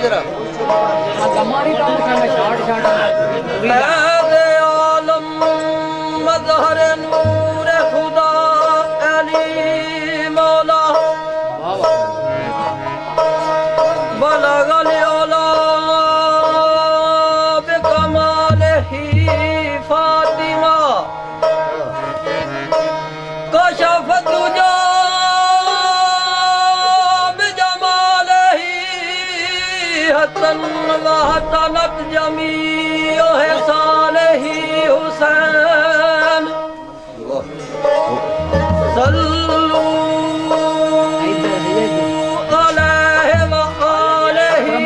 जरा हमारी काम करना शाट आलम मजहर नूर खुदा अली मौला बलगल औला बिकमाल ही फातिमा कशफ तुझा बिजमाल ही हसन व हसनत जमी एहसान ही हुसैन सल्लू अलैहि व आलिहि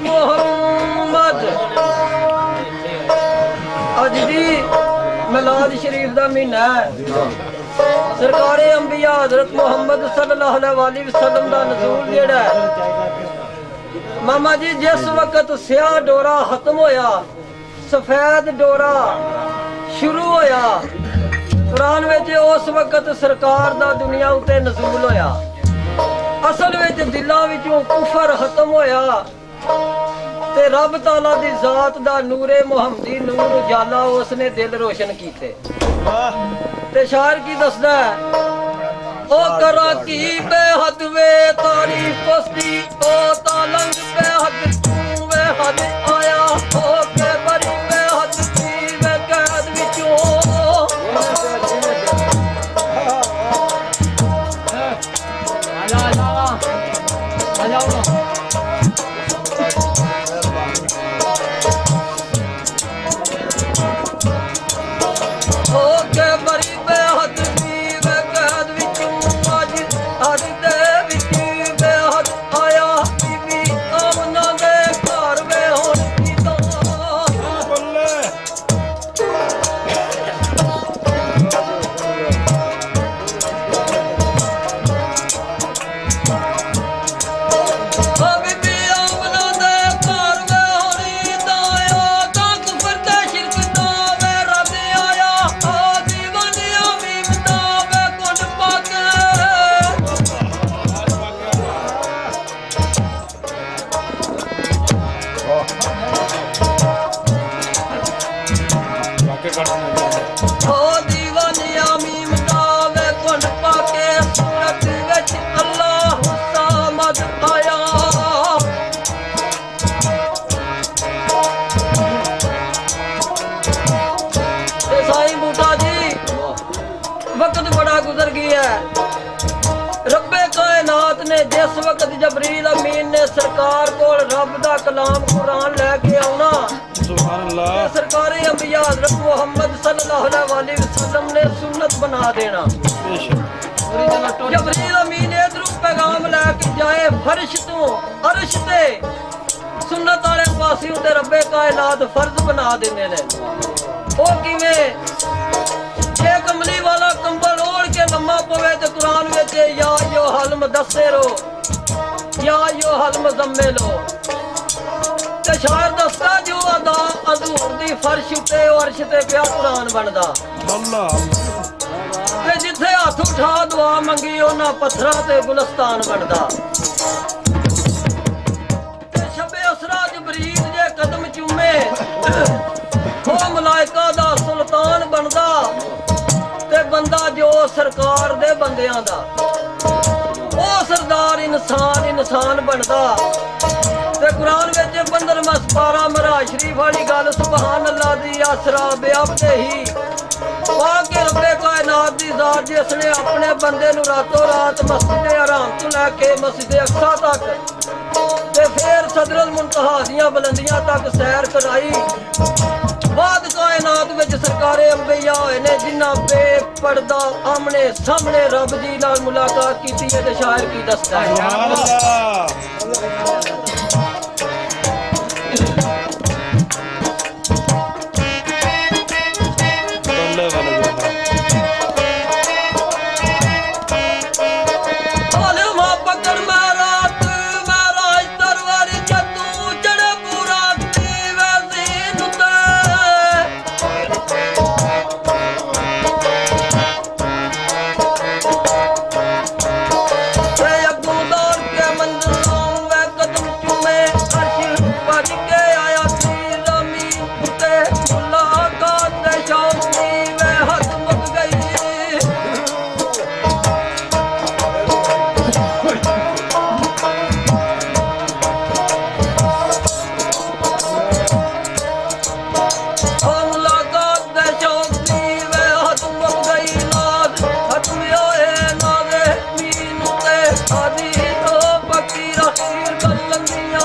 मुहम्मद। अज जी मिलाद शरीफ दा महीना है। सरकारे अंबिया हजरत मुहम्मद सल्लल्लाहु अलैहि वसल्लम दा नज़ूल जेड़ा है मामा जी जिस वक्त स्याह डोरा खत्म होया सफेद डोरा शुरू होया कुरान विच उस वक्त सरकार दा दुनिया उते नज़ूल होया। असल विच दिलां विचों कुफर खत्म होया ते रब ताला दी जात दा नूरे मुहम्मदी नूर उजाला उसने दिल रोशन कीते। ते शायर की दसदा है ओ करा की बेहद वे तारीफ उसदी ओ तालंग बेहद तू वे हद आया हो के बड़ी बेहद सी वे कैद विचों जिस वक्त जबरील अमीन ने सरकार को रब दा कलाम कुरान लैके आना सरकारे अंबिया हज़रत मुहम्मद सल्लल्लाहु अलैहि वसल्लम ने सुन्नत बना देना। जबरील अमीन इधरों पैगाम लैके जाए फर्श तो अर्श ते सुन्नत वाले पासियों ते रब्बे कायनात फर्ज बना देने ने। ओ किवें जे कमली वाला कंबल ओढ़ के लम्मा पवे ते कुरान विच या यो हल मुदस्सिरो या यो हल मुज़म्मिलो ते शायर दसदा जो अदा हजूर दी फर्श ते अर्श ते पिया कुरान बनदा अल्लाह ते जिथे हथ उठा दुआ मंगी ओना पत्थरां ते गुलस्तान बनदा ते शबे असरा जबरील जे कदम चूमे ओ मलाइका दा सुल्तान बनदा ते बंदा जो सरकार दे बंदियां दा ओ सरदार इंसान बनदा ते कुरान विच 15वां पारा महराज शरीफ वाली गल सुभान अल्लाह दी आसरा बेअब्दे ही पाके रब्बे कायनात दी जात जिसने अपने बंदे नूं रातों रात मस्जिद हराम तो लैके मस्जिद अक्सा तक ते फिर सदरुल मुंतहा दियां बुलंदियां तक सैर कराई। बाद कायनात विच सरकारे अंबिया होए ने जिन्हां बेपर्दा आमने सामने रब जी नाल मुलाकात कीती है ते शायर की दसदा है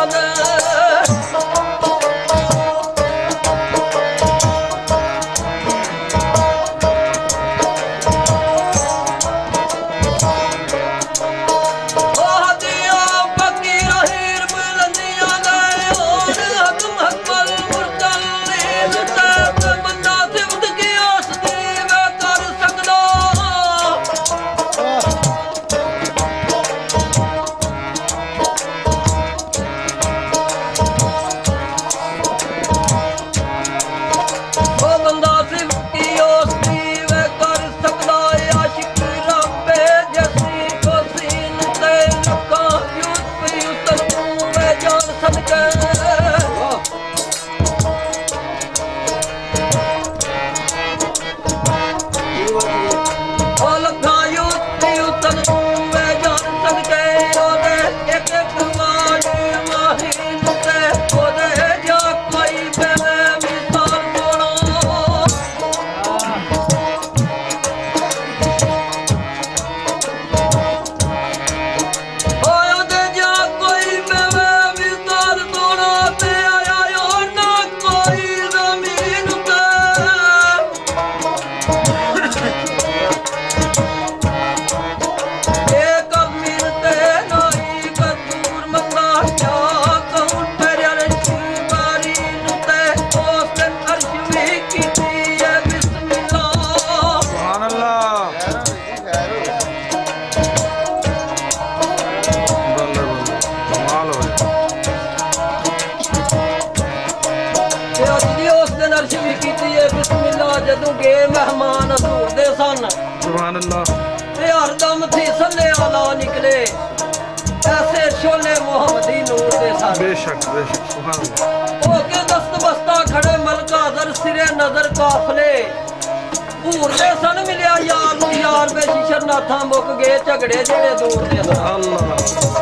ਦੇ ਜਦੋਂ ਗਏ ਮਹਿਮਾਨ ਹਜ਼ੂਰ ਦੇ ਸਨ ਸੁਭਾਨ ਅੱਲਾਹ ਤੇ ਹਰਦਮ ਥੀ ਸੱਲੇ ਆਲਾ ਨਿਕਲੇ ਐਸੇ ਸ਼ੋਲੇ ਮੁਹੰਮਦੀ ਨੂਰ ਦੇ ਸਨ ਬੇਸ਼ੱਕ ਸੁਭਾਨ ਅੱਲਾਹ ਹੋ ਕੇ ਦਸਤ ਬਸਤਾ ਖੜੇ ਮਲਕਾ ਦਰ ਸਿਰੇ ਨਜ਼ਰ ਕਾਫਲੇ ਹੂਰ ਦੇ ਸਨ ਮਿਲਿਆ ਯਾਰ ਨੂੰ ਯਾਰ ਬੇਸ਼ਿਸ਼ਰ ਨਾਥਾਂ ਮੁੱਕ ਗਏ ਝਗੜੇ ਜਿਹੜੇ ਦੂਰ ਦੇ ਸਨ ਅੱਲਾਹ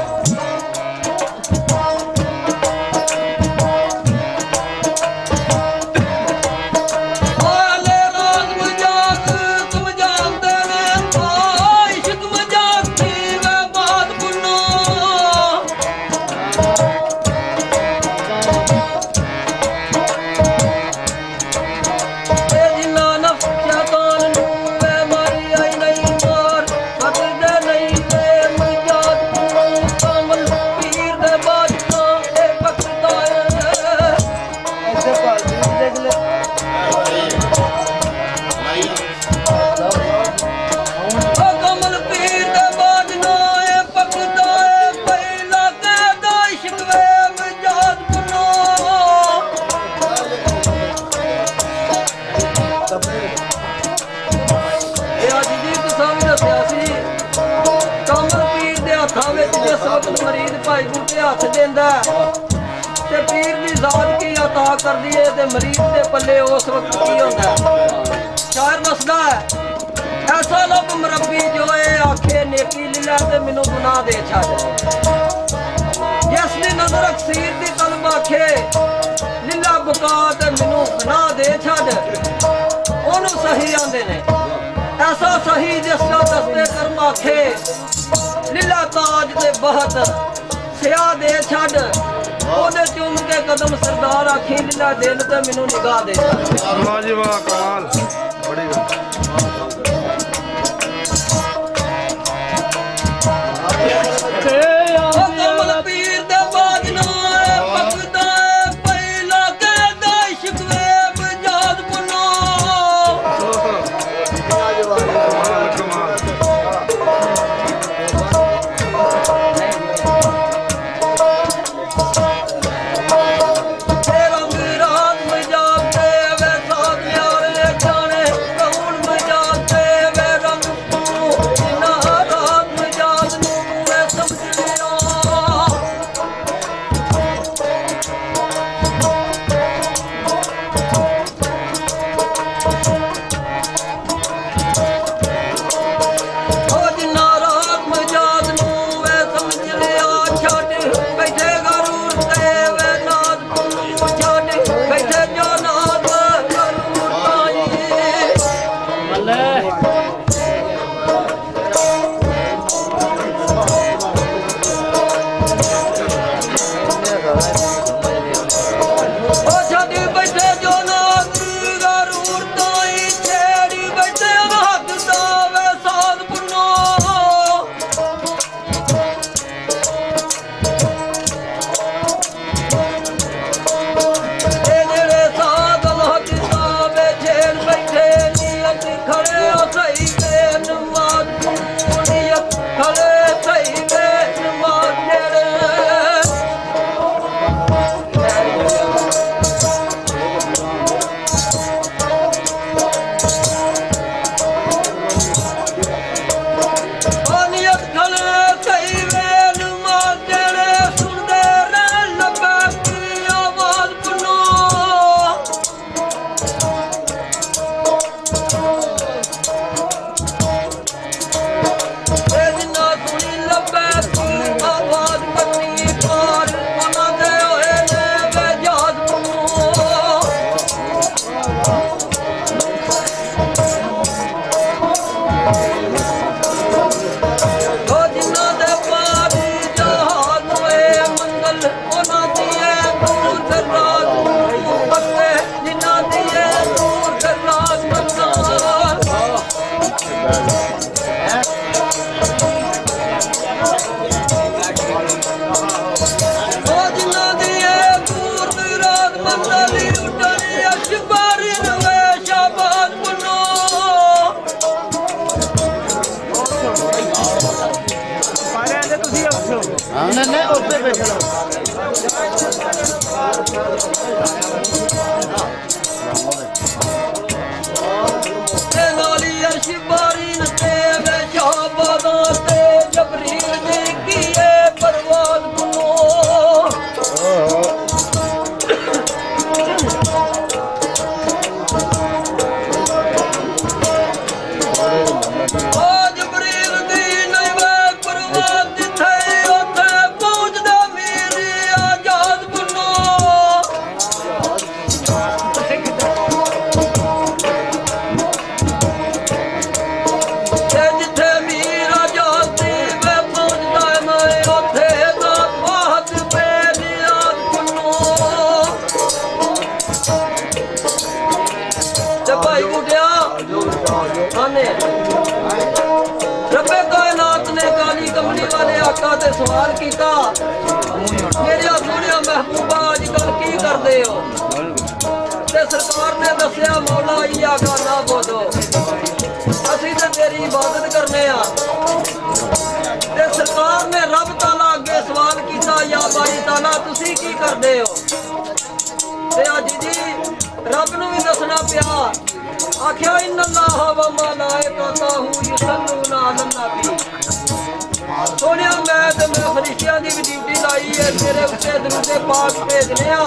ਮਰੀਦ ਭਾਈ ਬੂਟੇ ਹੱਥ ਦਿੰਦਾ ਤੇ ਪੀਰ ਦੀ ਜ਼ਾਤ ਕੀ ਅਤਾ ਕਰਦੀ ਏ ਤੇ ਮਰੀਦ ਦੇ ਪੱਲੇ ਉਸ ਵਕਤ ਕੀ ਹੁੰਦਾ ਸ਼ਾਇਰ ਦੱਸਦਾ ਐਸਾ ਲੋਕ ਮਰਬੀ ਜੋ ਏ ਆਖੇ ਨੇਕੀ ਲਿਲਾ ਤੇ ਮੈਨੂੰ ਗੁਨਾਹ ਦੇ ਛੱਡ ਜਿਸ ਦੀ ਨਜ਼ਰ ਅਕਸੀਰ ਦੀ ਕਲਬ ਆਖੇ ਲਿਲਾ ਬੁਕਾ ਤੇ ਮੈਨੂੰ ਗੁਨਾਹ ਦੇ ਛੱਡ ਉਹਨੂੰ ਸਹੀ ਆਂਦੇ ਨੇ ਐਸਾ ਸਹੀ ਜਿਸ ਦਾ ਦਸਤੇ ਕਰਮ ਆਖੇ ਲੀਲਾ ਤਾਜ ਤੇ ਬਹਤ ਸਿਆ ਦੇ ਛੱਡ ਉਹਦੇ ਚੁੰਮ ਕੇ ਕਦਮ ਸਰਦਾਰ ਆਖੀ ਲੀਲਾ ਦਿਲ ਤੇ ਮੈਨੂੰ ਨਿਗਾਹ ਦੇ ਛੱਡ ਵਾਹ ਜੀ ਵਾਹ ਕਮਾਲ ਬੜੀ ਗੱਲ ਕਮਲ ਪੀਰ ਦੇ ਬਾਜ ਨਾ ਪਕਦਾ ਪਹਿਲਾ ਕਹਦਾ ਸ਼ਿਕਵੇ ਬਜਾਦ ਬਨੋ ਉਹ ਛੱਡੀ ਬੈਠੇ ਜੋ ਨਾਗ ਗਰੂਰ ਤੋਂ ਹੀ ਛੇੜੀ ਬੈਠੇ ਹੱਥ ਦਾ ਵੇ ਸਾਧ ਪੁੰਨੋ ਇਹ ਜਿਹੜੇ ਸਾਧ ਹੱਥ ਦਾ ਵੇ ਛੇੜ ਬੈਠੇ ਨੀਅਤ ਖੜੇ ਹੋ ਸਹੀ ਤੇ ਨਮਾਜ਼ ਨੀਅਤ ਖੜੇ ਸਹੀ ਤੇ ਨਮਾਜ਼ ਜਿਹੜੇ ਨੀਅਤ ਖੜੇ ਸਹੀ ਵੇ ਨਮਾਜ਼ ਜਿਹੜੇ ਸੁਣਦੇ ਰਹਿਣ ਲੱਭੇ ਕੀ ਆਵਾਜ਼ ਪੁੰਨੋ ਇਹ ਜਿੰਨਾ ਸੁਣੀ ਲੱਭੇ ਕੀ ਆਵਾਜ਼ ਕਰਨੀ ਪਾਰ ਉਹਨਾਂ ਦੇ ਹੋਏ ਨੇ ਵੇ ਜਹਾਜ਼ ਪੁੰਨੋ ਉਹ ਜਿਨ੍ਹਾਂ ਦੇ ਪਾਰੀ ਜਹਾਜ਼ ਹੋਏ ਮੰਗਲ ਉਹਨਾਂ ਦੀਏ ਦੂਰ ਦਰਾਜ਼ ਬੱਤੇ ਜਿਨ੍ਹਾਂ ਦੀਏ ਦੂਰ ਦਰਾਜ਼ ਮੰਗਲ ਉਹ ਜਿਨ੍ਹਾਂ ਦੀਏ ਦੂਰ ਦਰਾਜ਼ ਮੰਗਲ ਦੀ ਉੱਡਣੀ ਅਸ਼ਬਾਰੀ ਰਵੇ ਸ਼ਾਬਾਜ਼ ਪੁੰਨੋ ਨਹੀਂ ਉੱਤੇ ਬੈਠੋ ਤੇ ਨਾਲੀ ਅਰਸ਼ ਬਾਰੀ ਨਤੇ ਵੇ ਸ਼ਾਬਾਦਾਂ ਤੇ ਜਬਰੀਲ ਦੀ ਕੀਏ ਪਰਵਾਜ਼ ਪੁੰਨੋ ਓ ਜਬਰੀਲ ਦੀ ਨਹੀਂ ਵੇ ਪਰਵਾਜ਼ ਜਿੱਥੇ ਉੱਥੇ ਪਹੁੰਚਦਾ ਮੇਰੀ ਆਜ਼ਾਦ ਪੁੰਨੋ ਤੇ ਜਿੱਥੇ ਮੀਰਾ ਜਾਂਦੀ ਵੇ ਪਹੁੰਚਦਾ ਮੈਂ ਉੱਥੇ ਦਾ ਬਾਤ ਬੇਨਿਆਦ ਪੁੰਨੋ ਤੇ ਭਾਈ ਗੁੱਡਿਆ ਆਨੇ ਰੱਬੇ ਕਾਇਨਾਤ ਨੇ ਕਾਲੀ ਕਮਲੀ ਵਾਲੇ ਆਕਾ ਤੇ ਸਵਾਲ ਕੀਤਾ ਮੇਰੇ ਸੋਹਣਿਆ ਮਹਿਬੂਬਾ ਅੱਜ ਕੱਲ ਕੀ ਕਰਦੇ ਹੋ ਤੇ ਸਰਕਾਰ ਨੇ ਦੱਸਿਆ ਮੌਲਾ ਈਆ ਗਾਨਾ ਬੋਲੋ ਅਸੀਂ ਤੇ ਤੇਰੀ ਇਬਾਦਤ ਕਰਨੇ ਆ ਤੇ ਸਰਕਾਰ ਨੇ ਰੱਬ ਤਾਲਾ ਅੱਗੇ ਸਵਾਲ ਕੀਤਾ ਯਾ ਬਾਈ ਤਾਲਾ ਤੁਸੀਂ ਕੀ ਕਰਦੇ ਹੋ ਤੇ ਅੱਜ ਜੀ ਰੱਬ ਨੂੰ ਵੀ ਦੱਸਣਾ ਪਿਆ ਆਖਿਆ ਇਨ ਅੱਲਾਹ व ਮਲਾਇਕਤਹੁ ਯਸੱਲੂਨਾ ਅਲਨ ਨਬੀ ਸੋਹਣਿਆ ਮੈਂ ਫਰਿਸ਼ਤਿਆਂ ਦੀ ਵੀ ਡਿਊਟੀ ਲਾਈ ਹੈ ਤੇਰੇ ਉੱਤੇ ਦਰੂਦ ਪਾਕ ਭੇਜਨੇ ਆ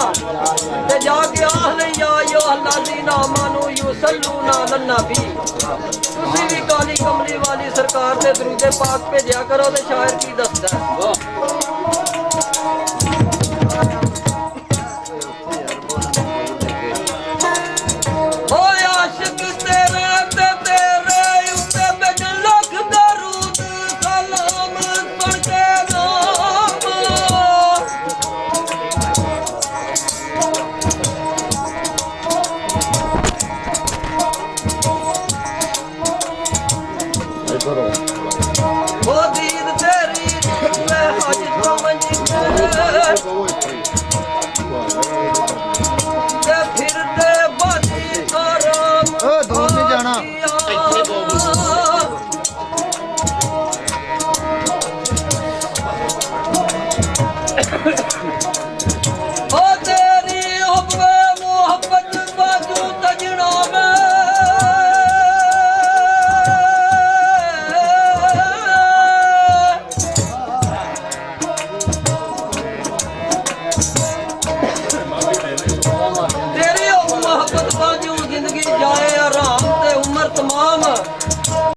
ਤੇ ਜਾ ਕੇ ਆਖ ਲਈ ਯਾ ਅਯੁਹੱਲਜ਼ੀਨਾ ਆਮਨੂ ਯਸੱਲੂਨਾ ਅਲਨ ਨਬੀ ਤੁਸੀਂ ਵੀ ਕਾਲੀ ਕਮਲੀ ਵਾਲੀ ਸਰਕਾਰ ਤੇ ਦਰੂਦ ਪਾਕ ਭੇਜਿਆ ਕਰੋ ਤੇ ਸ਼ਾਇਰ ਕੀ ਦੱਸਦਾ ਓਏ ਆਸ਼ਿਕ ਤੇਰੇ ਤੇ ਤੇਰੇ ਉੱਤੇ ਭੇਜਣ ਲੱਖ ਦਰੂਦ ਸਲਾਮ ਸੁਣ ਕੇ ਨਾਮ ਉਹ ਦੀਦ ਤੇਰੀ ਮੈਂ ਹਜ ਸਮਝ ਤੇ ਫਿਰਦੇ ਬਾਜੀ ਆਰਾਮ ਓ ਦੂਰ ਨਹੀਂ ਜਾਣਾ ਓ ਤੇਰੀ ਹੁਬਵੇ ਮੁਹੱਬਤ ਬਾਜੂ ਤਜਣਾ ਤੇਰੀ ਉਹ ਮੁਹੱਬਤ ਬਾਜੂ ਜ਼ਿੰਦਗੀ ਜਾਏ ਆਰਾਮ ਤੇ ਉਮਰ ਤਮਾਮ